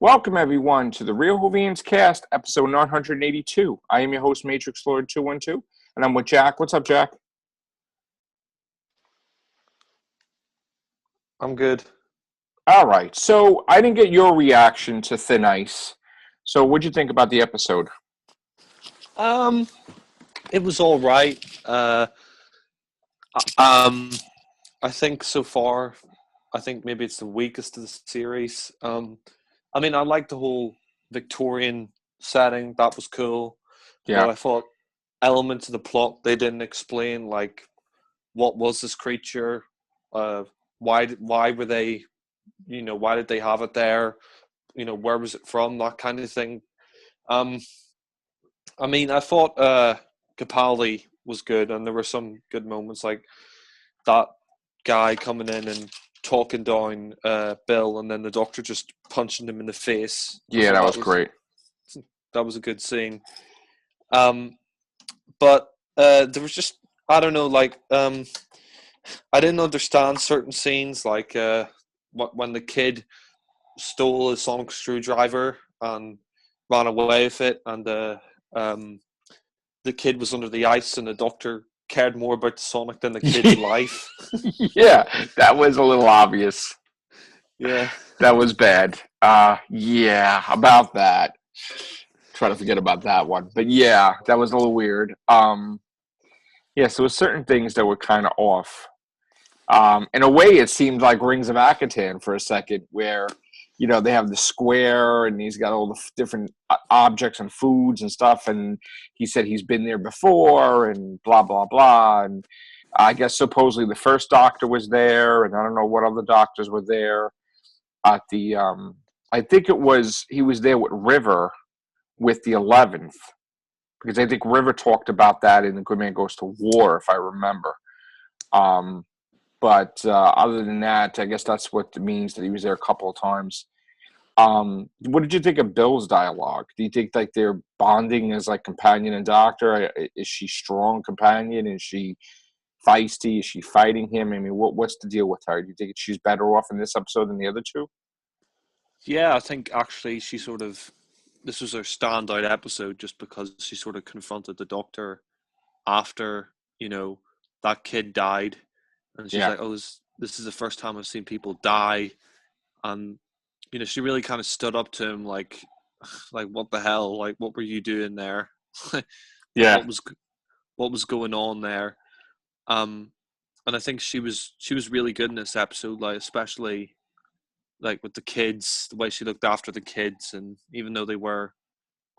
Welcome, everyone, to the Real Whovians cast, episode 982. I am your host, Matrixlord212, and I'm with Jack. What's up, Jack? I'm good. All right, so I didn't get your reaction to Thin Ice. So what'd you think about the episode? Um, it was all right. Um, I think so far, I think maybe it's the weakest of the series. I mean, I like the whole Victorian setting. That was cool. Yeah, But I thought elements of the plot they didn't explain, like what was this creature? Uh, why were they? Why did they have it there? Where was it from? That kind of thing. Um, I mean, I thought Capaldi was good, and there were some good moments, like that guy coming in and talking down Bill, and then the doctor just punching him in the face. I yeah, thought that was great. that was a good scene. But there was just I don't know, like I didn't understand certain scenes, like when the kid stole a sonic screwdriver and ran away with it, and um, the kid was under the ice, and the doctor cared more about the Sonic than the kid's life. Yeah, that was a little obvious. Yeah. That was bad. Yeah, about that. Try to forget about that one. But yeah, that was a little weird. Yeah, so there were certain things that were kind of off. In a way, it seemed like Rings of Akatan for a second, where they have the square and he's got all the different objects and foods and stuff, and he said he's been there before and blah blah blah. And I guess supposedly the first doctor was there, and I don't know what other doctors were there at the. I think he was there with River with the 11th, because I think River talked about that in The Good Man Goes to War, if I remember. But other than that, I guess that's what it means that he was there a couple of times. What did you think of Bill's dialogue? Do you think like they're bonding as like companion and doctor? Is she strong companion? Is she feisty? Is she fighting him? I mean, what's the deal with her? Do you think she's better off in this episode than the other two? Yeah, I think actually this was her standout episode just because she sort of confronted the doctor after, that kid died. And she's Yeah, like, oh, this is the first time I've seen people die. And, she really kind of stood up to him like, what the hell? Like, what were you doing there? Like, yeah, what was going on there? Um, and I think she was really good in this episode, like especially like with the kids, the way she looked after the kids, and even though they were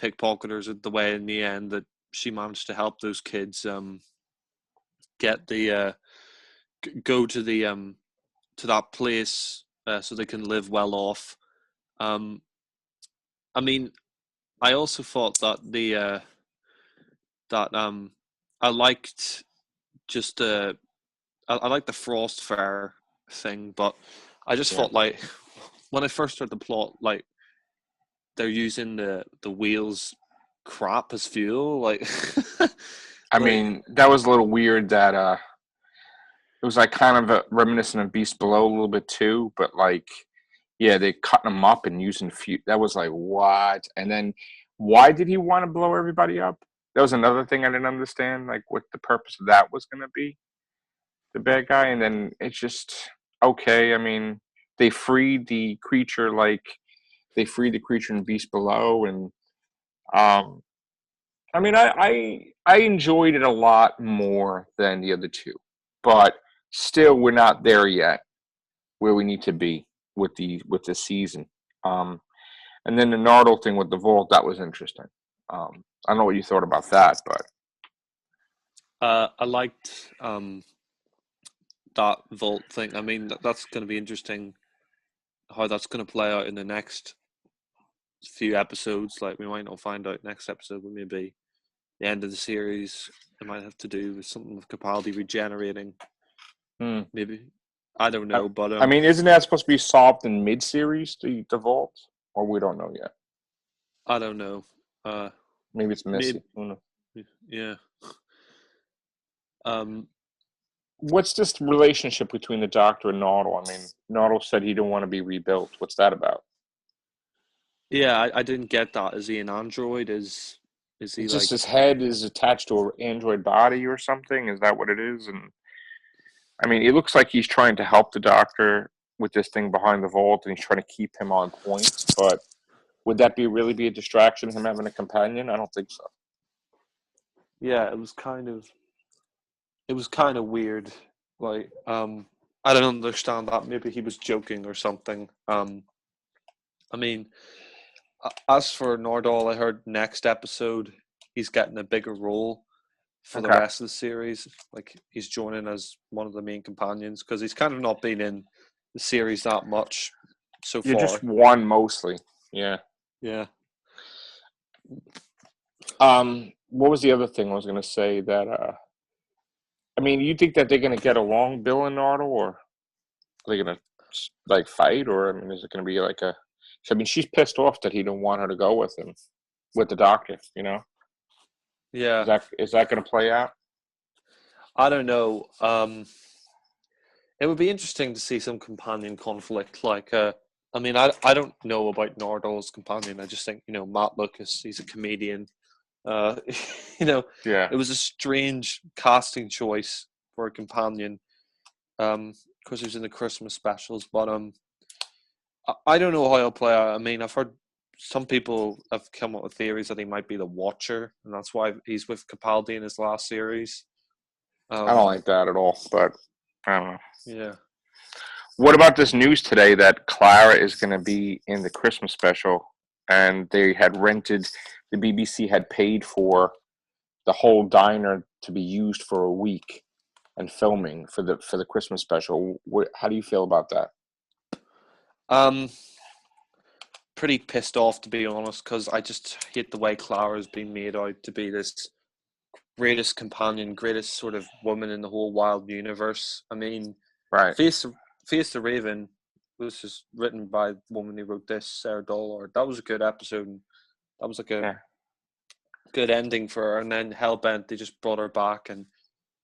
pickpocketers, the way in the end that she managed to help those kids get the go to that place so they can live well off. Um, I mean, I also thought that that I liked just I like the Frost Fair thing, but I just yeah. felt like when I first heard the plot, like they're using the wheels crap as fuel, like I like mean, that was a little weird that it was like kind of a reminiscent of Beast Below a little bit too, but like, yeah, they cutting them up and using that was like what? And then why did he want to blow everybody up? That was another thing I didn't understand, like what the purpose of that was going to be, the bad guy. And then it's just okay. I mean, they freed the creature, like they freed the creature in Beast Below, and um, I mean, I enjoyed it a lot more than the other two, but still, we're not there yet where we need to be with the season. Um, and then the Nardole thing with the vault, that was interesting. I don't know what you thought about that, but I liked that vault thing. I mean, that's going to be interesting how that's going to play out in the next few episodes. Like, we might not find out next episode, but maybe the end of the series. It might have to do with something with Capaldi regenerating. hmm. Maybe I don't I, know, but I mean, isn't that supposed to be solved in mid-series, the vault, or we don't know yet? I don't know. Uh, Maybe it's maybe messy. Who knows? yeah. Um, What's this relationship between the Doctor and Nardole? I mean, Nardole said he didn't want to be rebuilt. What's that about? Yeah, I didn't get that. Is he an android? Is he It's just like? his head is attached to an android body or something. Is that what it is? And I mean, it looks like he's trying to help the Doctor with this thing behind the vault, and he's trying to keep him on point. But would that be a distraction? Him having a companion? I don't think so. Yeah, it was kind of weird. Like, I don't understand that. Maybe he was joking or something. I mean, as for Nordal, I heard next episode he's getting a bigger role for the Okay. rest of the series. Like he's joining as one of the main companions because he's kind of not been in the series that much so You're just far. one mostly. Yeah. Yeah. What was the other thing I was gonna say that I mean, you think that they're gonna get along, Bill and Nardole, or are they gonna like fight, or I mean, is it gonna be like a? I mean, she's pissed off that he didn't want her to go with him, with the Doctor. You know, Yeah. is that gonna play out? I don't know. It would be interesting to see some companion conflict. Like, I mean, I don't know about Nordal's companion. I just think Matt Lucas. He's a comedian. Uh, you know, Yeah. it was a strange casting choice for a companion. Because he was in the Christmas specials, but I don't know how he'll play out. I mean, I've heard some people have come up with theories that he might be the Watcher, and that's why he's with Capaldi in his last series. I don't Um, like that at all, but I don't know. yeah. What about this news today that Clara is going to be in the Christmas special, and they had rented, the BBC had paid for the whole diner to be used for a week and filming for the Christmas special. How do you feel about that? Um, Pretty pissed off to be honest, because I just hate the way Clara's been made out to be this greatest companion, greatest sort of woman in the whole wild universe. I mean, Right. Face Face the Raven was just written by the woman who wrote this, Sarah Dollard. That was a good episode. And that was like a Yeah. good ending for her. And then Hellbent, they just brought her back, and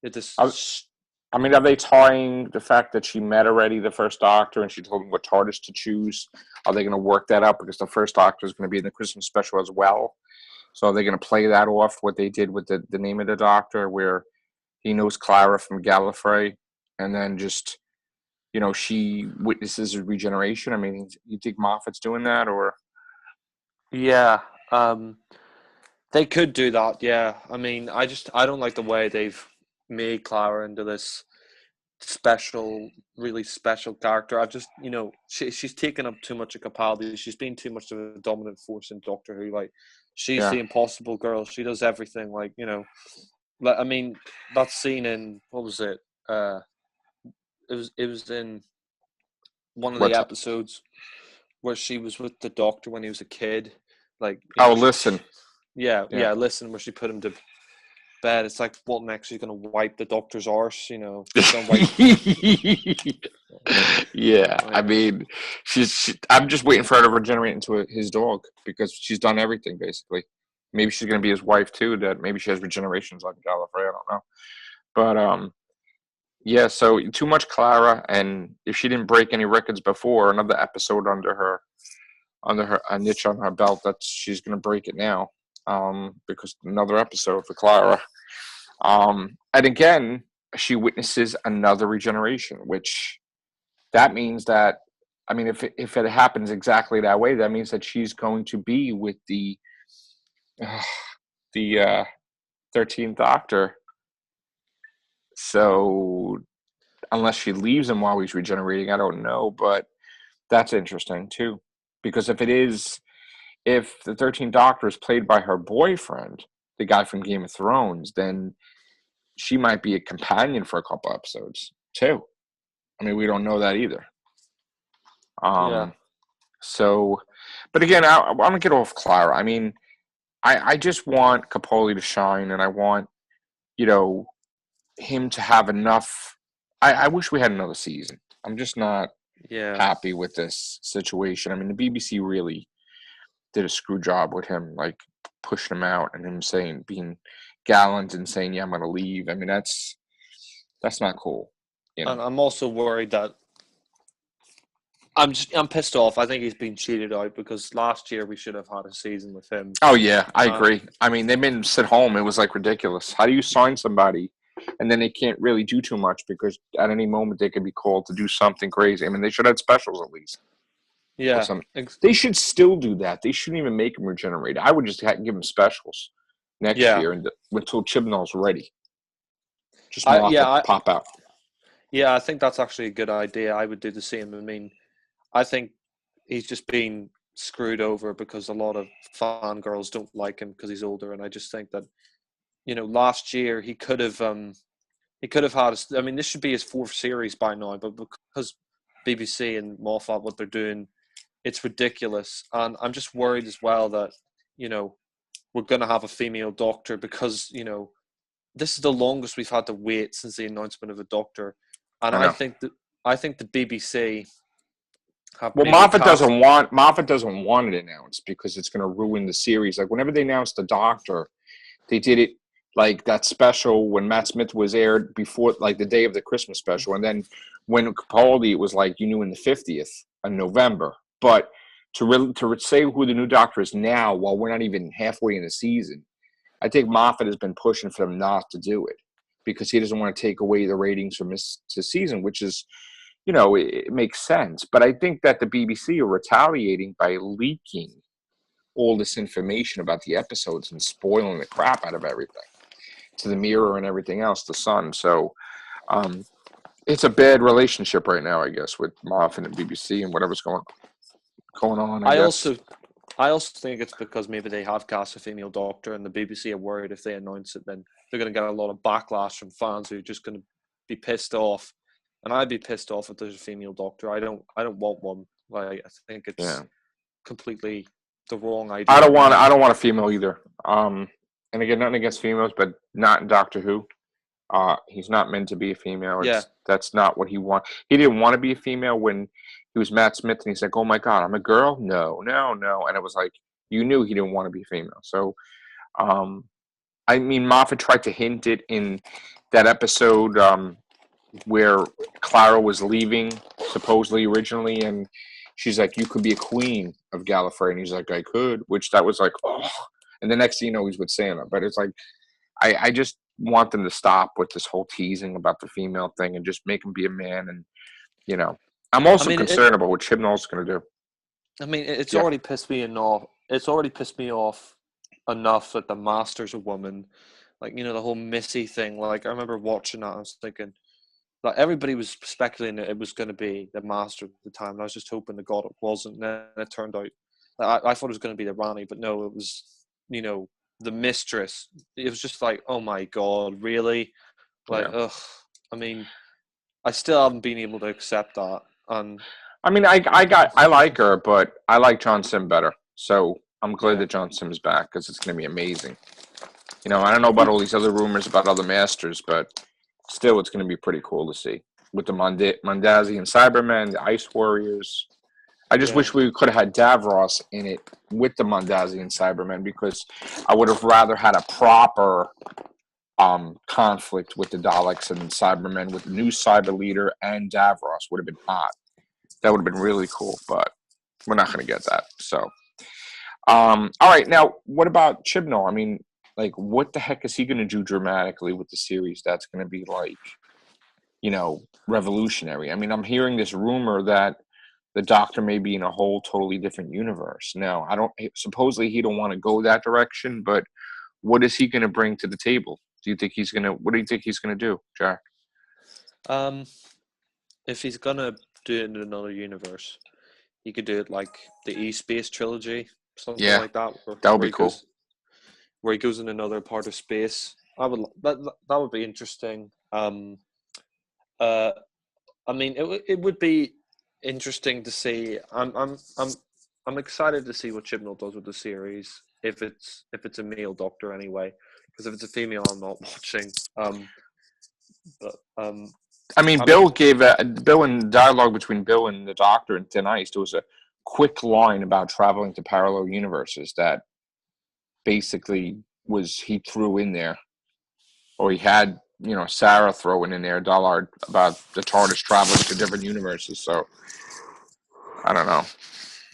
it I, just I mean, are they tying the fact that she met already the first Doctor and she told him what TARDIS to choose? Are they going to work that up because the first Doctor is going to be in the Christmas special as well? So are they going to play that off what they did with the name of the Doctor, where he knows Clara from Gallifrey, and then just she witnesses his regeneration? I mean, you think Moffat's doing that, or yeah. They could do that. Yeah. I mean, I don't like the way they've made Clara into this special, really special character. I just, she's taken up too much of Capaldi. She's been too much of a dominant force in Doctor Who. Like, she's yeah? the impossible girl. She does everything. Like, I mean, that scene in what was it? It was in one of the What's episodes where she was with the Doctor when he was a kid. Like, oh, listen, yeah, yeah. yeah. Listen, where she put him to bed. It's like, what next? She's gonna wipe the Doctor's arse. She's gonna wipe. Yeah, I Like, mean, I'm just waiting for her to regenerate into his dog because she's done everything basically. Maybe she's gonna be his wife too. That maybe she has regenerations like Gallifrey. I don't know, but yeah. So too much Clara, and if she didn't break any records before, another episode under her a niche on her belt, that she's gonna break it now. Because another episode for Clara. And again, she witnesses another regeneration, which that means that, I mean, if it happens exactly that way, that means that she's going to be with the 13th Doctor. So unless she leaves him while he's regenerating, I don't know, but that's interesting too, because if the 13th Doctor is played by her boyfriend, the guy from Game of Thrones, then she might be a companion for a couple episodes too. I mean, we don't know that either. yeah, Um, so, but again, I want to get off Clara. I mean, I just want Capaldi to shine, and I want you know him to have enough. I wish we had another season. I'm just not yeah. happy with this situation. I mean, the BBC really did a screw job with him, like pushing him out and him being gallant and saying, "Yeah, I'm going to leave." I mean, that's not cool. And I'm also worried that I'm pissed off. I think he's been cheated out because last year we should have had a season with him. Oh yeah, I Um, agree. I mean, they made him sit home. It was like ridiculous. How do you sign somebody, and then they can't really do too much because at any moment they could be called to do something crazy? I mean, they should have specials at least or yeah, something. They should still do that. They shouldn't even make him regenerate. I would just give him specials next yeah. year and until Chibnall's ready. Just Moffat I pop out. yeah, I think that's actually a good idea. I would do the same. I mean, I think he's just been screwed over because a lot of fangirls don't like him because he's older, and I just think that last year he could have had. I mean, this should be his fourth series by now, but because BBC and Moffat what they're doing, it's ridiculous, and I'm just worried as well that we're going to have a female doctor because this is the longest we've had to wait since the announcement of a doctor, and I know. I think the BBC have Well, maybe cast. Moffat doesn't want it announced because it's going to ruin the series. Like whenever they announced the Doctor, they did it like that special when Matt Smith was aired before, like the day of the Christmas special, and then when Capaldi, it was like you knew in the 50th of November. But to say who the new Doctor is now, while we're not even halfway in the season, I think Moffat has been pushing for them not to do it because he doesn't want to take away the ratings from this season, which is, it makes sense. But I think that the BBC are retaliating by leaking all this information about the episodes and spoiling the crap out of everything to the Mirror and everything else, the Sun. So it's a bad relationship right now, I guess, with Moffat and BBC and whatever's going on, I I guess. also I also think it's because maybe they have cast a female doctor, and the BBC are worried if they announce it, then they're going to get a lot of backlash from fans who are just going to be pissed off. And I'd be pissed off if there's a female doctor. I don't want one. Like I think it's Yeah. completely the wrong I idea. don't want I don't want a female either. And again, nothing against females, but not in Doctor Who. He's not meant to be a female. Yeah, That's not what he want. He didn't want to be a female when he was Matt Smith, and he's like, "Oh my God, I'm a girl." No, no, no. And it was like you knew he didn't want to be female. So, I mean, Moffat tried to hint it in that episode where Clara was leaving supposedly originally, and she's like, "You could be a queen of Gallifrey," and he's like, "I could," which that was like, oh. And the next thing you know, he's with Santa. But it's like, I just want them to stop with this whole teasing about the female thing and just make him be a man. And I'm I also mean concerned about what Chibnall's going to do. it's Yeah, already pissed me off. It's already pissed me off enough that the master's a woman. Like the whole Missy thing. Like I remember watching that, I was thinking. Like everybody was speculating that it was going to be the master at the time, and I was just hoping to God it wasn't. And then it turned out, I thought it was going to be the Rani, but no, it was the mistress. It was just like, oh my God, really? Like, yeah. ugh. I mean, I still haven't been able to accept that. And I mean, I like her, but I like John Sim better. So I'm glad yeah, that John Sim's back because it's going to be amazing. I don't know about all these other rumors about other masters, but still, it's going to be pretty cool to see with the Mondazian Cybermen, the Ice Warriors. I just yeah. wish we could have had Davros in it with the Mondazian Cybermen because I would have rather had a proper conflict with the Daleks and Cybermen with the new Cyber leader and Davros would have been hot. That would have been really cool, but we're not going to get that. So, all right. Now, what about Chibnall? I mean, like, what the heck is he going to do dramatically with the series that's going to be like, revolutionary? I mean, I'm hearing this rumor that the Doctor may be in a whole totally different universe. Now, I don't. Supposedly, he don't want to go that direction, but what is he going to bring to the table? Do you think he's going to? What do you think he's going to do, Jack? Um, if he's gonna do it in another universe, he could do it like the E Space trilogy, something Yeah, like that, that would where be cool. he goes in another part of space. That would be interesting. Uh, I mean, it would be interesting to see. I'm excited to see what Chibnall does with the series. If it's a male Doctor anyway, because if it's a female, I'm not watching. But I mean, I mean, Bill in dialogue between Bill and the Doctor and Thin Ice. There was a quick line about traveling to parallel universes that basically was he threw in there, or he had Sarah throwing in there Dollard about the TARDIS traveling to different universes. So I don't know.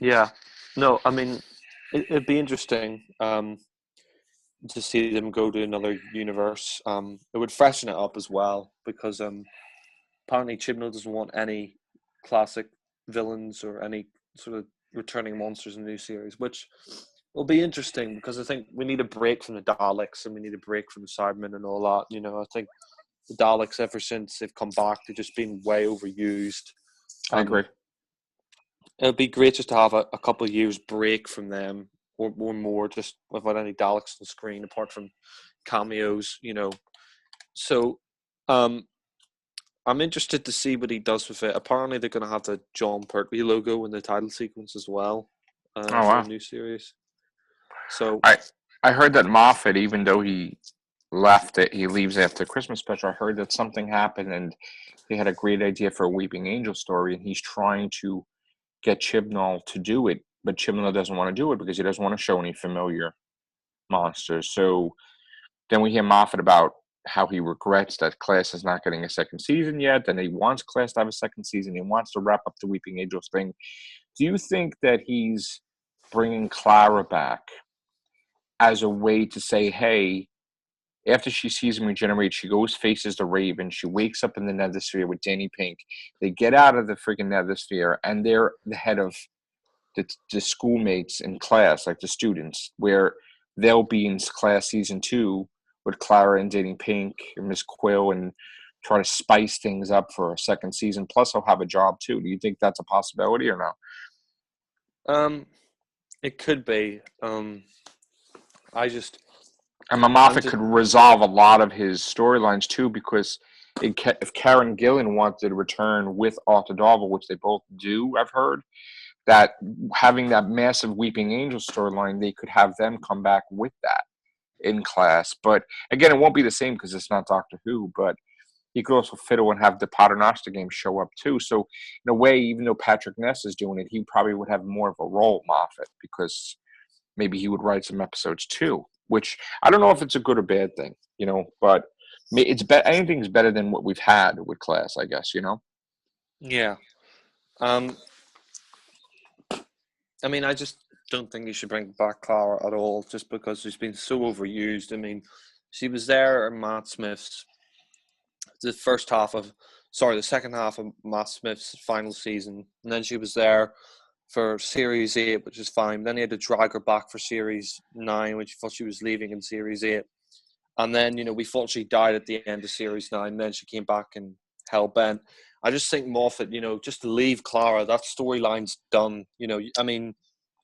Yeah. No, I mean, it'd be interesting to see them go to another universe. It would freshen it up as well because apparently Chibnall doesn't want any classic villains or any sort of returning monsters in the new series, which will be interesting because I think we need a break from the Daleks and we need a break from the Cybermen and all that. You know, I think the Daleks, ever since they've come back, they've just been way overused. I agree. It'd be great just to have a couple of years break from them or more, just without any Daleks on screen apart from cameos, you know. So I'm interested to see what he does with it. Apparently they're going to have the John Pertwee logo in the title sequence as well Oh for the wow. new series. So I heard that Moffat, even though he left it, he leaves after Christmas special. I heard that something happened and he had a great idea for a Weeping Angel story, and he's trying to get Chibnall to do it, but Chibnall doesn't want to do it because he doesn't want to show any familiar monsters. So then we hear Moffat about how he regrets that Class is not getting a second season yet, and he wants Class to have a second season. He wants to wrap up the Weeping Angels thing. Do you think that he's bringing Clara back as a way to say, hey, after she sees him regenerate, she goes faces the Raven. She wakes up in the Nethersphere with Danny Pink. They get out of the freaking Nethersphere, and they're the head of the schoolmates in class, like the students, where they'll be in Class season 2 with Clara and Danny Pink and Miss Quill and try to spice things up for a second season. Plus, he'll have a job too. Do you think that's a possibility or no? it could be. I just And I'm Moffat just could resolve a lot of his storylines too, because if Karen Gillan wanted to return with Arthur Darvill, which they both do, I've heard, that having that massive Weeping Angel storyline, they could have them come back with that in Class. But again, it won't be the same because it's not Doctor Who, but he could also fiddle and have the Paternoster game show up too. So in a way, even though Patrick Ness is doing it, he probably would have more of a role, Moffat, because maybe he would write some episodes too, which I don't know if it's a good or bad thing, but it's anything's better than what we've had with Class, I guess. yeah. I mean, I just don't think you should bring back Clara at all, just because she's been so overused. I mean, she was there in Matt Smith's the second half of Matt Smith's final season, and then she was there for Series 8, which is fine. Then he had to drag her back for Series 9, which he thought she was leaving in Series 8. And then, we thought she died at the end of Series 9. Then she came back and hell-bent. I just think Moffat, just to leave Clara, that storyline's done. I mean...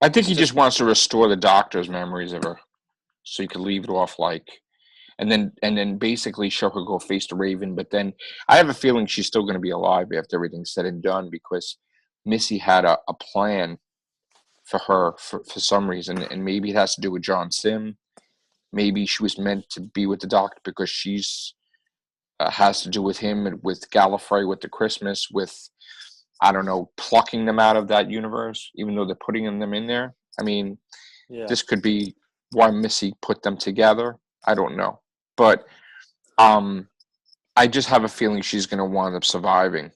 I think he just wants to restore the Doctor's memories of her, so he could leave it off and then basically show her go face the Raven. But then I have a feeling she's still going to be alive after everything's said and done, because Missy had a plan for her for some reason, and maybe it has to do with John Sim. Maybe she was meant to be with the Doctor because she's has to do with him and with Gallifrey, with the Christmas, with, I don't know, plucking them out of that universe, even though they're putting them in there. I mean, This could be why Missy put them together. I don't know. But I just have a feeling she's going to wind up surviving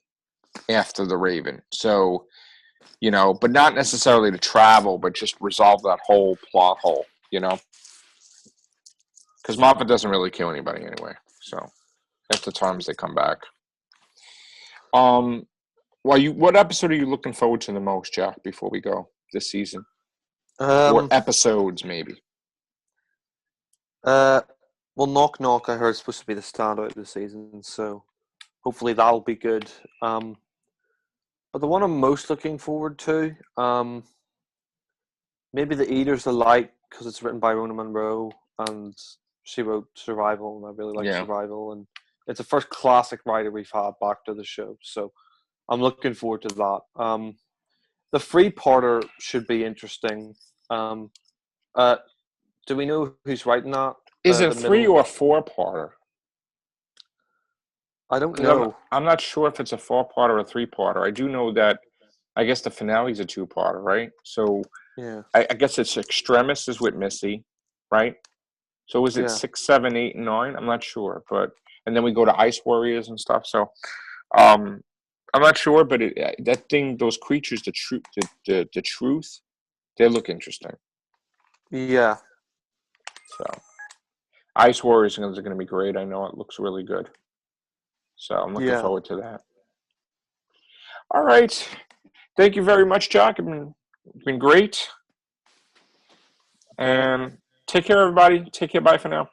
after the Raven. So, but not necessarily to travel, but just resolve that whole plot hole, Because Moffat doesn't really kill anybody anyway. So, at the times they come back. What episode are you looking forward to the most, Jack, before we go this season? Or episodes, maybe? Well, Knock Knock, I heard, is supposed to be the standout of the season, so hopefully that'll be good. But the one I'm most looking forward to, maybe The Eaters of Light, because it's written by Rona Munro, and she wrote Survival, and I really like Survival, and it's the first classic writer we've had back to the show, so I'm looking forward to that. The three-parter should be interesting. Do we know who's writing that? Is it a 3 or a 4-parter? I don't know. I'm not sure if it's a 4-parter or a 3-parter. I do know that, I guess the finale is a 2-parter, right? So yeah, I guess it's Extremis is with Missy, right? So is it 6, 7, 8, and 9? I'm not sure, and then we go to Ice Warriors and stuff. So, I'm not sure, but that thing, those creatures, the truth, they look interesting. Yeah. So, Ice Warriors are going to be great. I know it looks really good. So I'm looking Yeah. forward to that. All right. Thank you very much, Jack. It's been great. Okay. And take care, everybody. Take care. Bye for now.